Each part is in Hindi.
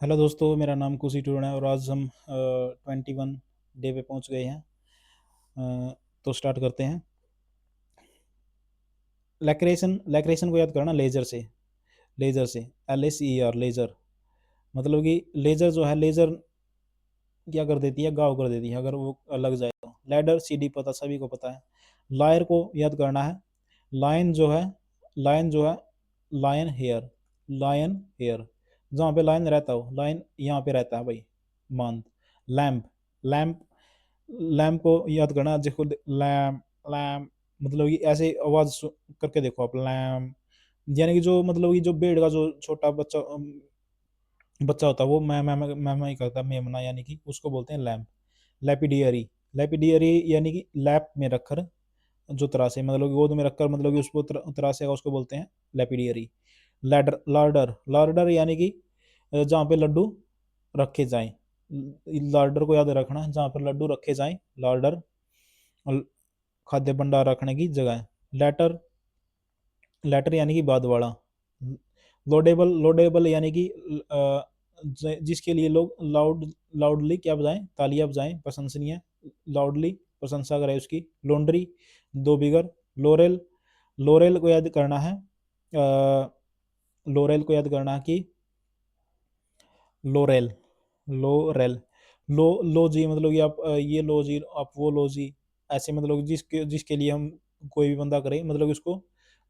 हेलो दोस्तों, मेरा नाम कुशी टूरण है और आज हम 21 डे पे पहुंच गए हैं। तो स्टार्ट करते हैं। लैक्रेशन लैक्रेशन को याद करना लेजर से LACER लेजर। मतलब कि लेजर जो है, लेजर क्या कर देती है, गाव कर देती है अगर वो लग जाए तो। लैडर CD पता, सभी को पता है। लायर को याद करना है। लायन जो है लायन हेयर जहाँ पे लायन रहता हो, लायन यहाँ पे रहता है भाई। मंथ। लैम्प लैम्प लैम्प को याद करना। देखो, लैम्प लैम्प मतलब कि ऐसे आवाज करके देखो आप, लैम्प। यानी कि जो मतलब कि जो भेड़ का जो छोटा बच्चा बच्चा होता है वो मैं ही करता है, मेमना, यानी कि उसको बोलते हैं लैम्प। लैपिडियरी लैपिडियरी यानी कि लैप में रखकर जो तरासे, मतलब कि गोद में रखकर, मतलब कि उसको तरासेगा, उसको बोलते हैं लैपिडियरी। लैडर लार्डर लार्डर यानी कि जहाँ पे लड्डू रखे जाएं। लार्डर को याद रखना, जहाँ पर लड्डू रखे जाएं, लार्डर। खाद्य भंडार रखने की जगह है। लेटर लेटर यानी कि बाद वाला। लोडेबल यानी कि जिसके लिए लोग लाउडली क्या बजाएं, तालियां बजाएं, प्रशंसनीय, लाउडली प्रशंसा करें उसकी। लॉन्ड्री, दो बिगर। लोरेल लोरेल को याद करना है। लोरेल को याद करना है कि लोरेल लोरेल लो जी, मतलब कि आप ये लो जी, आप वो लो जी। ऐसे मतलब कि जिसके जिसके लिए हम कोई भी बंदा करे, मतलब कि उसको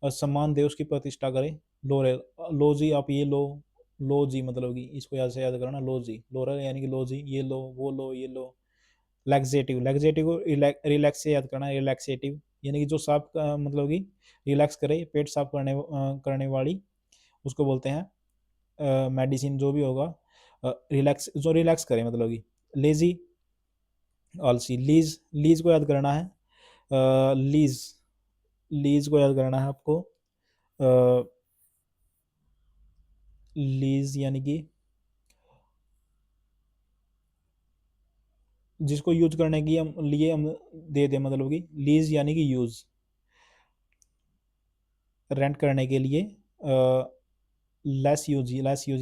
सम्मान दे, उसकी प्रतिष्ठा करे। लोरेल लो जी, आप ये लो जी, मतलब कि इसको याद से याद करना, लो जी। लोरेल यानी कि लो जी, ये लो ये लो। लैक्सेटिव को रिलैक्स से याद करना, रिलैक्सेटिव यानी कि जो साफ मतलब कि रिलैक्स करे, पेट साफ करने वाली, उसको बोलते हैं मेडिसिन, जो भी होगा। रिलैक्स, जो रिलैक्स करे, मतलब कि लेजी, आलसी। लीज लीज को याद करना है। लीज लीज को याद करना है आपको। लीज यानी कि जिसको यूज करने की हम लिए हम दे दे, मतलब कि लीज यानी कि यूज। रेंट करने के लिए लेस यूज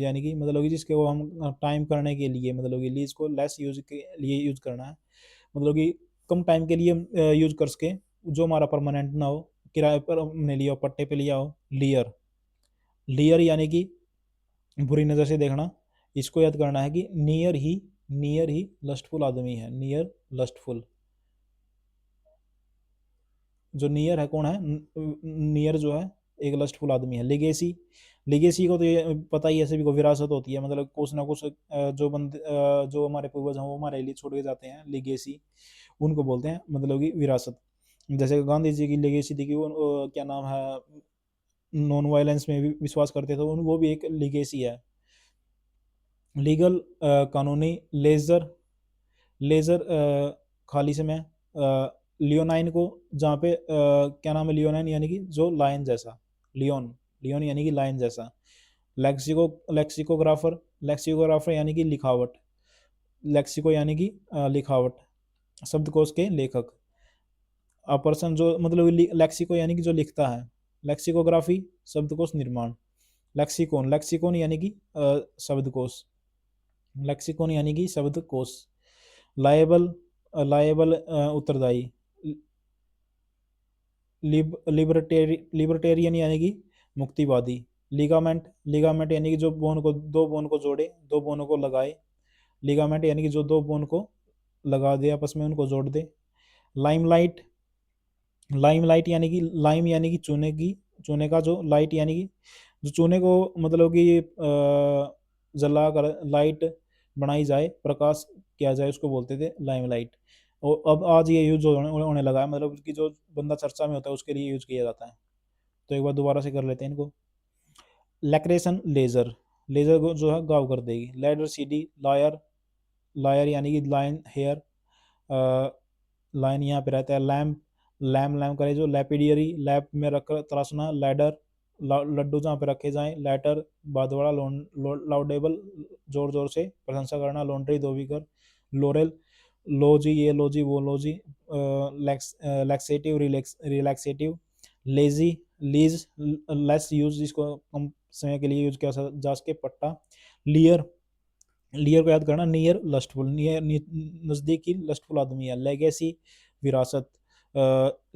यानी कि मतलब कि जिसके वो हम टाइम करने के लिए, मतलब कि लीज को लेस यूज के लिए यूज करना है। मतलब कि कम टाइम के लिए हम यूज कर सके, जो हमारा परमानेंट ना हो, किराए पर हमने लिया हो, पट्टे पे लिया हो। लियर लियर यानी कि बुरी नज़र से देखना। इसको याद करना है कि नियर ही लस्टफुल आदमी है। नियर लस्टफुल, जो नियर है कौन है, नियर जो है एक लस्टफुल आदमी है। लिगेसी लिगेसी को तो ये पता ही है सभी को, विरासत होती है, मतलब कुछ ना कुछ जो हमारे पूर्वज हैं वो हमारे लिए छोड़ के जाते हैं, लिगेसी उनको बोलते हैं, मतलब कि विरासत। जैसे गांधी जी की लेगेसी थी कि वो क्या नाम है, नॉन वायलेंस में भी विश्वास करते थे, वो भी एक लिगेसी है। लीगल कानूनी। लेजर लेजर खाली समय। लियोनाइन को, जहाँ पे क्या नाम है, लियोनाइन यानी कि जो लायन जैसा। लियोन लियोन यानी कि लायन जैसा। लेक्सिको लेक्सिकोग्राफर यानी कि लिखावट। लेक्सिको यानी कि लिखावट, शब्दकोश के लेखक। अ पर्सन जो मतलब लेक्सिको यानी कि जो लिखता है। लेक्सिकोग्राफी शब्दकोश निर्माण। लेक्सिकोन यानी कि शब्दकोश। लेक्सिकोन यानी कि शब्दकोश। लायबल लायबल उत्तरदायी। लिबर्टेरियन यानी कि मुक्तिवादी। लिगामेंट यानी कि जो बोन को, दो बोन को जोड़े, दो बोनों को लगाए। लिगामेंट यानी कि जो दो बोन को लगा दे, आपस में उनको जोड़ दे। लाइमलाइट लाइमलाइट यानी कि लाइम यानी कि चूने का जो लाइट यानी कि जो चूने को मतलब कि जला कर लाइट बनाई जाए, प्रकाश किया जाए, उसको बोलते थे लाइमलाइट। और अब आज ये यूज होने लगा है, मतलब कि जो बंदा चर्चा में होता है उसके लिए यूज किया जाता है। तो एक बार दोबारा से कर लेते हैं इनको। लैक्रेशन लेजर लेजर को जो है गाव कर देगी। लैडर CD लायर लायर यानी कि लाइन हेयर, लाइन यहाँ पे रहता है। लैम्प लैम्प करे जो। लैपिडियरी लैप में रख कर तराशना। लैडर लड्डू जहाँ पे रखे जाएं। लैटर बादवाड़ा। लाउडेबल जोर जोर से प्रशंसा करना। लॉन्ड्री, धोबी कर। लोरेल लो जी, ये लो जी, वो लो जी। Laxative relaxative. Lazy lease less use, जिसको कम समय के लिए यूज किया जा सके, पट्टा। लियर लियर को याद करना, नियर लस्टफुल, नियर नज़दीकी लस्टफुल आदमी है। लेगेसी विरासत,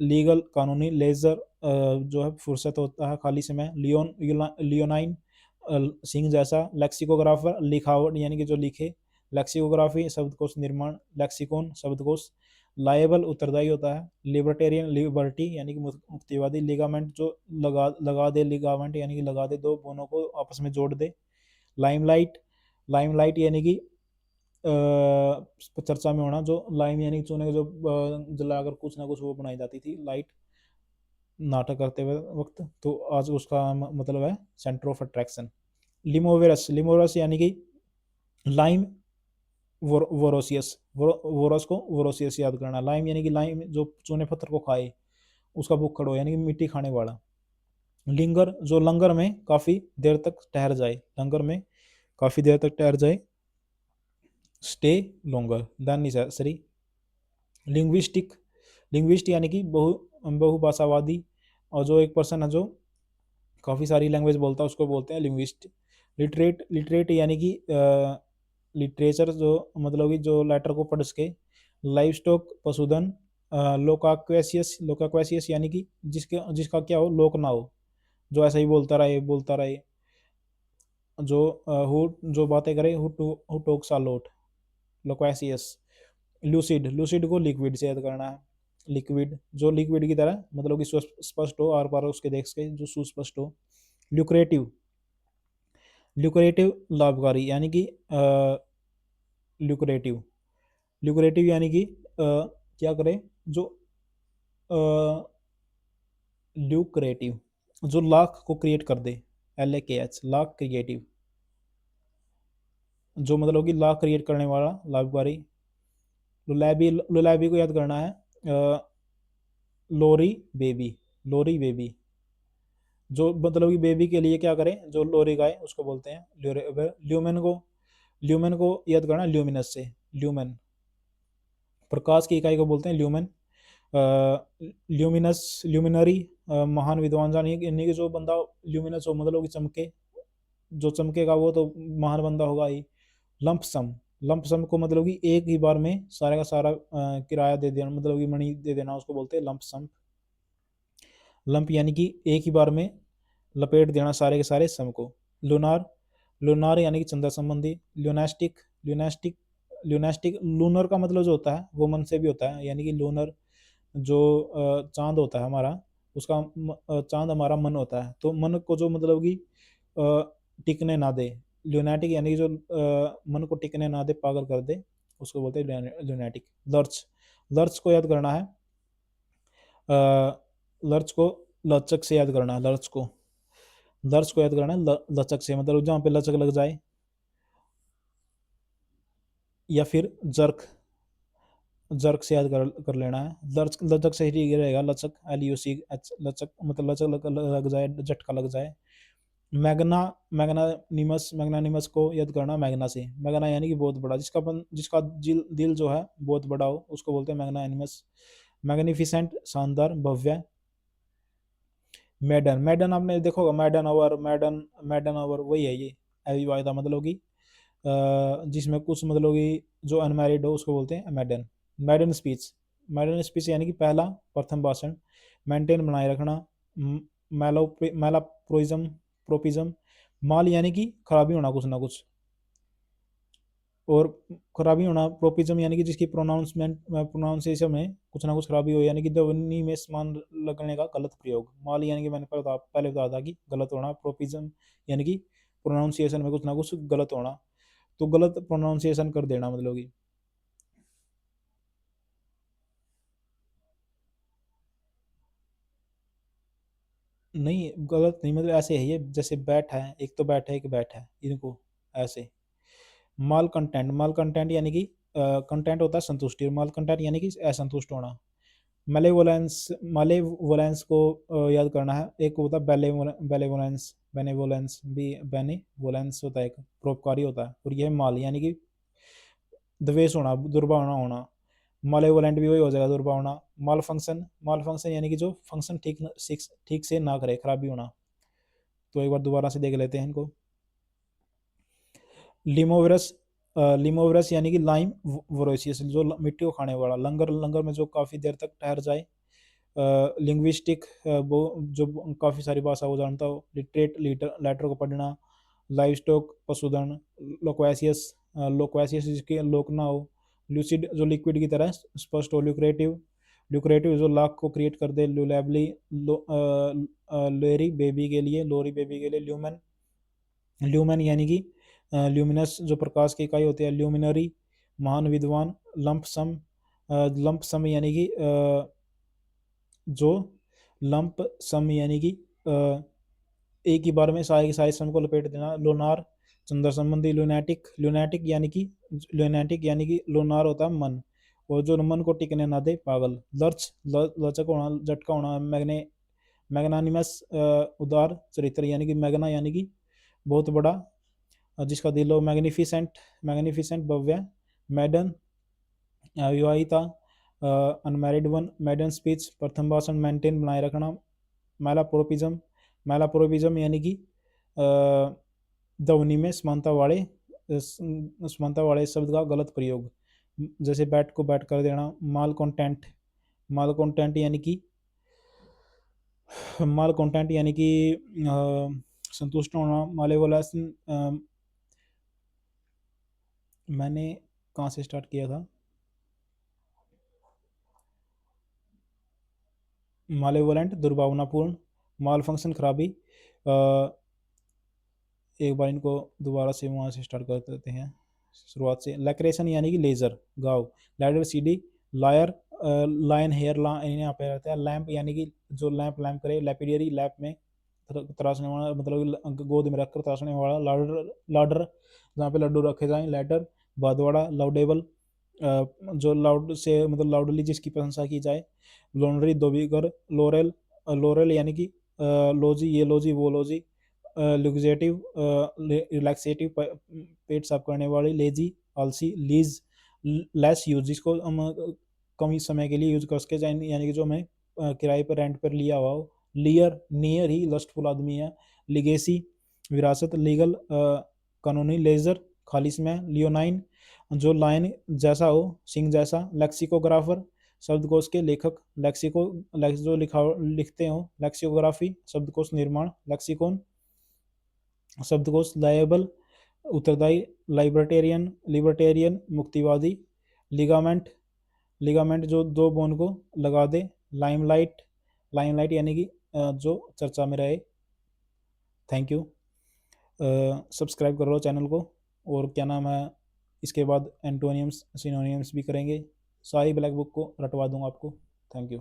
लीगल कानूनी, लेजर जो है फुर्सत होता है, खाली समय, लियोनाइन सिंह जैसा, लेक्सिकोग्राफर लिखावट यानी कि जो लिखे, लेक्सिकोग्राफी शब्दकोश निर्माण, लेक्सिकोन शब्दकोश, लायबल उत्तरदायी होता है, लिबर्टेरियन लिबर्टी यानी कि मुक्तिवादी, लिगामेंट जो लगा लगा दे, लिगामेंट यानी कि लगा दे, दो बोनों को आपस में जोड़ दे, लाइमलाइट, लाइमलाइट यानी कि चर्चा में होना, जो लाइम यानी चूने को जो जलाकर कुछ ना कुछ वो बनाई जाती थी लाइट नाटक करते हुए वक्त, तो आज उसका मतलब है सेंटर ऑफ अट्रैक्शन। लिमोवेरस, लिमोवेरस यानी कि लाइम वोरोसियस, वोरस को वोरोसियस याद करना, लाइम यानी कि लाइम जो चूने पत्थर को खाए उसका भूखड़ हो यानी कि मिट्टी खाने वाला। लिंगर जो लंगर में काफ़ी देर तक ठहर जाए, लंगर में काफ़ी देर तक ठहर जाए, stay longer than necessary. Linguistic, linguist यानी कि बहुभाषावादी, और जो एक पर्सन है जो काफ़ी सारी लैंग्वेज बोलता है उसको बोलते हैं लिंग्विस्ट। लिटरेट, लिटरेट यानी कि लिटरेचर जो मतलब कि जो लेटर को पढ़ सके। लाइव स्टॉक पशुधन, लोकाक्वेसियस, लोकाक्वेसियस यानी कि जिसका क्या हो, लोक ना हो, जो ऐसा ही बोलता रहे, जो बातें करे, who talks a lot, loquacious. Lucid, lucid को लिक्विड से याद करना है, लिक्विड जो लिक्विड की तरह मतलब कि स्पष्ट हो, आर पार उसके देख सके, जो सुस्पष्ट हो। ल्यूक्रेटिव, ल्यूक्रेटिव लाभकारी यानी कि ल्यूक्रेटिव, ल्यूक्रेटिव यानी कि क्या करे, जो ल्यूक्रेटिव जो लाख को क्रिएट कर दे, LAKH लाख क्रिएटिव, जो मतलब कि लाख क्रिएट करने वाला लाभकारी। लुलैबी, लुलैबी को याद करना है, लोरी बेबी, लोरी बेबी जो मतलब कि बेबी के लिए क्या करें, जो लोरी गाए उसको बोलते हैं ल्यूमेन को, ल्यूमेन को याद करना ल्यूमिनस से, ल्यूमेन प्रकाश की इकाई को बोलते हैं ल्यूमेन। ल्यूमिनस, ल्यूमिनरी महान विद्वान यानी कि जो बंदा ल्यूमिनस हो मतलब कि चमके, जो चमकेगा वो तो महान बंदा होगा ही। लंप सम, लंप सम को मतलब कि एक ही बार में सारा का सारा किराया दे देना, मतलब कि मनी दे देना, उसको बोलते हैं लंप सम। लंप यानी कि एक ही बार में लपेट देना सारे के सारे सम को। लूनार, लूनार यानी कि चंद्र संबंधी। ल्यूनास्टिक, ल्यूनास्टिक, ल्यूनास्टिक लूनर का मतलब जो होता है वो मन से भी होता है, यानी कि लूनर जो चांद होता है हमारा, उसका चांद हमारा मन होता है, तो मन को जो मतलब कि टिकने ना दे, ल्यूनाटिक यानी कि जो मन को टिकने ना दे, पागल कर दे, उसको बोलते हैं ल्यूनाटिक। लर्च, लर्च को याद करना है, लर्च को लचक से याद करना है, लर्च को, लर्च को याद करना है लचक से, मतलब जहाँ पे लचक लग जाए। या फिर जर्क, जर्क से याद कर लेना है, लर्च लचक से ही ठीक रहेगा, लचक LUCH लचक मतलब लचक लग जाए, झटका लग जाए। मैग्ना, मैग्नानिमस, मैग्नानिमस को याद करना मैग्ना से, मैग्ना यानी कि बहुत बड़ा, जिसका दिल जो है बहुत बड़ा हो उसको बोलते हैं मैग्नानिमस। मैग्निफिसेंट शानदार भव्य। मैडन, मैडन आपने देखा होगा, मैडन ओवर, मैडन, मैडन ओवर वही है ये, अविवाहिता मतलब कि जिसमें कुछ मतलब कि जो अनमैरिड हो उसको बोलते हैं मैडन। मैडन स्पीच, मैडन स्पीच यानी कि पहला प्रथम भाषण। मेंटेन बनाए रखना, मैला प्रोइज्म, प्रोपिज्म। माल यानी कि खराबी होना कुछ ना कुछ, और खराबी होना प्रोपिज्म यानी कि जिसकी प्रोनाउंसिएशन में कुछ ना कुछ खराबी हो, यानी कि ध्वनि में समान लगने का गलत प्रयोग। माल यानी कि मैंने पहले बताया था कि गलत होना, प्रोपिज्म यानी कि प्रोनाउंसिएशन में कुछ ना कुछ गलत होना, तो गलत प्रोनाउंसिएशन कर देना मतलब कि। नहीं गलत नहीं, मतलब ऐसे है ये, जैसे बैठ है, एक तो बैठ है एक बैठ है, इनको ऐसे। माल कंटेंट, माल कंटेंट यानी कि कंटेंट होता है संतुष्टि, और माल कंटेंट यानी कि असंतुष्ट होना। मेलेवोलेंस, मालेवोलेंस को याद करना है, एक होता है बेलेवोलेंस, बेनेवोलेंस भी, बेनेवोलेंस होता है एक परोपकारी होता है, और यह माल यानी कि द्वेष होना, दुर्भावना होना। मालेवोलेंट भी वही हो जाएगा, दुर्भावना। माल फंक्शन, माल फंक्शन यानी कि जो फंक्शन ठीक से ना करे, खराबी होना। तो एक बार दोबारा से देख लेते हैं इनको। लिमोवरस, लिमोवरस यानी कि लाइम वोरेसियस जो मिट्टी को खाने वाला, लंगर लंगर में जो काफ़ी देर तक ठहर जाए, लिंग्विस्टिक वो जो काफ़ी सारी भाषा को जानता हो, लिटरेट लेटर को पढ़ना, लाइव स्टॉक पशुधन, लोक्वेसियस लोक्वेसियस जिसके लोक ना हो, लूसिड जो लिक्विड की तरह स्पष्ट हो, ल्यूक्रेटिव ल्यूक्रेटिव जो लाख को क्रिएट कर दे, लुलेबली लोरी बेबी के लिए, लोरी बेबी के लिए, ल्यूमन ल्यूमन यानी कि ल्यूमिनस जो प्रकाश की इकाई होती है, ल्यूमिनरी महान विद्वान, लंप सम यानी कि जो लंप सम यानी कि एक ही बार में सारे के सारे सम को लपेट देना, लोनार चंद्र संबंधी, लुनाटिक यानी कि लोनार होता है मन, और जो मन को टिकने ना दे, पागल, लचक होना, झटका होना, मैग्नानिमस उदार चरित्र यानी कि मैग्ना यानी कि बहुत बड़ा, जिसका दिल हो, मैग्निफिसेंट भव्य, मैडन विवाहिता, अनमैरिड वन, मैडन स्पीच प्रथम भाषण, मेंटेन बनाए रखना, मैलाप्रोपिज्म यानी कि ध्वनि में समानता वाले शब्द का गलत प्रयोग, जैसे बैट को बैट कर देना, माल कंटेंट यानी कि संतुष्ट होना, मालेवोलस मैंने कहाँ से स्टार्ट किया था, मालेवोलेंट दुर्भावनापूर्ण, माल फंक्शन खराबी, एक बार इनको दोबारा से वहाँ से स्टार्ट कर देते हैं शुरुआत से, लैक्रेशन यानी कि लेजर गाव, लैडर सीडी, लायर लाइन हेयर यहाँ पे रहता है, लैंप यानी कि जो लैंप करे, लैपिडियरी लैप में तराशने वाला, मतलब गोद में रखकर तराशने वाला, लाडर जहाँ पे लड्डू रखे जाएं, लैडर बादवाड़ा, लाउडेबल जो लाउड से मतलब लाउडली जिसकी प्रशंसा की जाए, लॉन्ड्री धोबीघर, लोरेल यानी कि लोजी, ये लोजी वो लोजी, लुक्जेटिव रिलैक्सेटिव पेट साफ करने वाली, लेजी आलसी, लीज लेस यूज जिसको हम कम ही समय के लिए यूज कर सके, यानी कि जो हमें किराए पर रेंट पर लिया हुआ हो, नियर ही लस्टफुल आदमी है, लिगेसी विरासत, लीगल कानूनी, लेजर खालिश में, लियोनाइन जो लाइन जैसा हो, सिंह जैसा, लेक्सिकोग्राफर शब्दकोश के लेखक, जो लिखते हो, लेक्सिकोग्राफी शब्दकोश निर्माण, लेक्सिकोन शब्दकोश, लायबल उत्तरदायी, लिबर्टेरियन मुक्तिवादी, लिगामेंट जो दो बोन को लगा दे, लाइमलाइट यानी कि जो चर्चा में रहे। Thank you. सब्सक्राइब कर लो चैनल को, और क्या नाम है, इसके बाद एंटोनियम्स सिनोनियम्स भी करेंगे, सारी ब्लैक बुक को रटवा दूंगा आपको। Thank you.